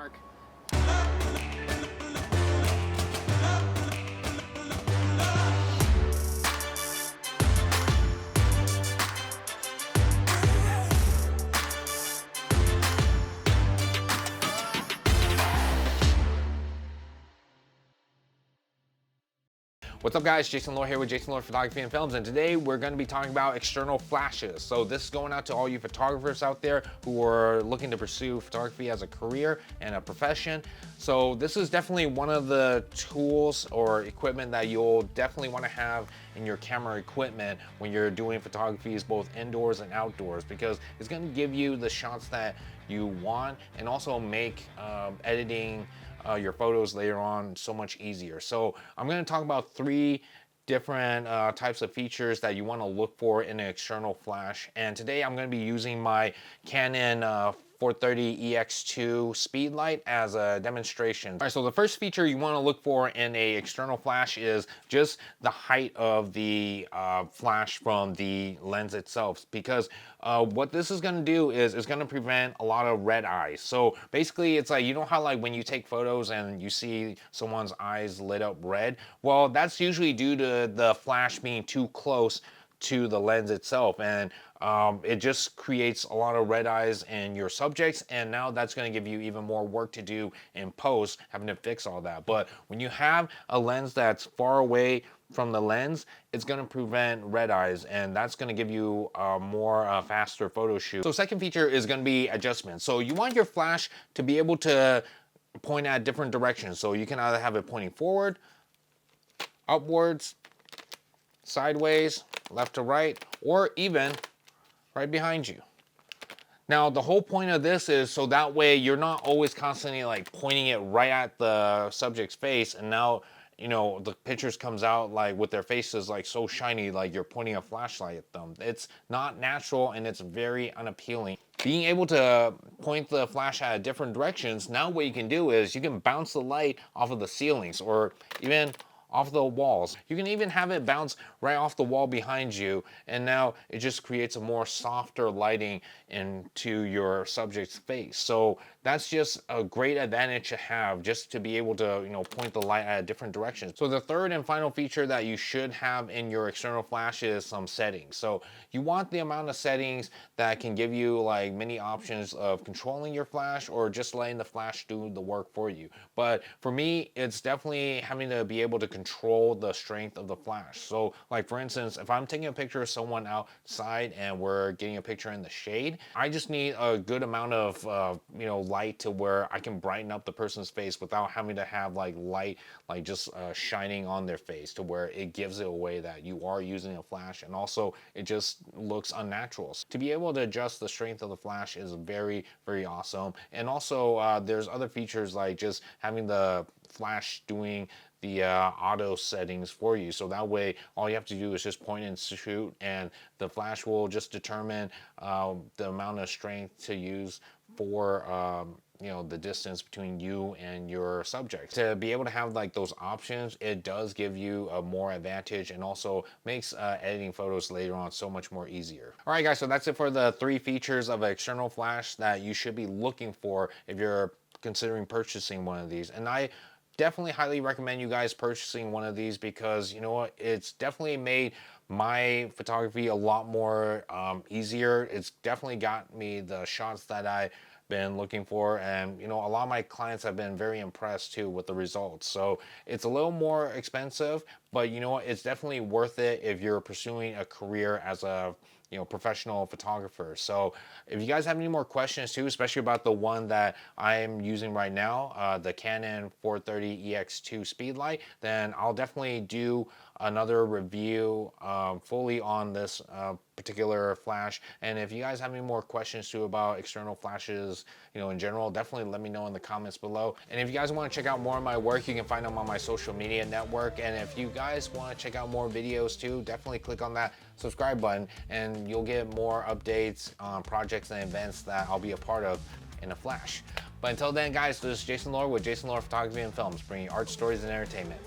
dark. What's up guys, Jason Lore here with Jason Lore Photography and Films, and today we're going to be talking about external flashes. So this is going out to all you photographers out there who are looking to pursue photography as a career and a profession. So this is definitely one of the tools or equipment that you'll definitely want to have in your camera equipment when you're doing photographies both indoors and outdoors, because it's going to give you the shots that you want and also make editing your photos later on so much easier. So I'm going to talk about three different types of features that you want to look for in an external flash. And today I'm going to be using my Canon 430 EX2 speed light as a demonstration. All right, so the first feature you want to look for in a external flash is just the height of the flash from the lens itself, because what this is going to do is it's going to prevent a lot of red eyes. So basically it's like, you know how like when you take photos and you see someone's eyes lit up red? Well, that's usually due to the flash being too close to the lens itself, and it just creates a lot of red eyes in your subjects, and now that's going to give you even more work to do in post, having to fix all that. But when you have a lens that's far away from the lens, it's going to prevent red eyes, and that's going to give you more faster photo shoot. So second feature is going to be adjustment. So you want your flash to be able to point at different directions. So you can either have it pointing forward, upwards, sideways, left to right, or even right behind you. Now, the whole point of this is so that way you're not always constantly like pointing it right at the subject's face, and now, you know, the pictures comes out like with their faces like so shiny, like you're pointing a flashlight at them. It's not natural and it's very unappealing. Being able to point the flash at different directions, now what you can do is you can bounce the light off of the ceilings or even off the walls. You can even have it bounce right off the wall behind you, and now it just creates a more softer lighting into your subject's face. So that's just a great advantage to have, just to be able to, you know, point the light at different directions. So the third and final feature that you should have in your external flash is some settings. So you want the amount of settings that can give you like many options of controlling your flash or just letting the flash do the work for you. But for me, it's definitely having to be able to control the strength of the flash. So like for instance, if I'm taking a picture of someone outside and we're getting a picture in the shade, I just need a good amount of you know, light to where I can brighten up the person's face without having to have like light like just shining on their face, to where it gives it away that you are using a flash, and also it just looks unnatural. So to be able to adjust the strength of the flash is very, very awesome. And also there's other features like just having the flash doing the auto settings for you, so that way all you have to do is just point and shoot, and the flash will just determine the amount of strength to use for you know, the distance between you and your subject. To be able to have like those options, it does give you a more advantage, and also makes editing photos later on so much more easier. All right guys, so that's it for the three features of an external flash that you should be looking for if you're considering purchasing one of these. And I definitely highly recommend you guys purchasing one of these, because you know what, it's definitely made my photography a lot more easier. It's definitely got me the shots that I've been looking for, and you know, a lot of my clients have been very impressed too with the results. So it's a little more expensive, but you know what, it's definitely worth it if you're pursuing a career as a, you know, professional photographer. So if you guys have any more questions too, especially about the one that I'm using right now, the Canon 430 EX2 speed light, then I'll definitely do another review fully on this particular flash. And if you guys have any more questions too about external flashes, you know, in general, definitely let me know in the comments below. And if you guys want to check out more of my work, you can find them on my social media network. And if you guys want to check out more videos too, definitely click on that subscribe button, and you'll get more updates on projects and events that I'll be a part of in a flash. But until then guys, this is Jason Lore with Jason Lore Photography and Films, bringing art, stories, and entertainment.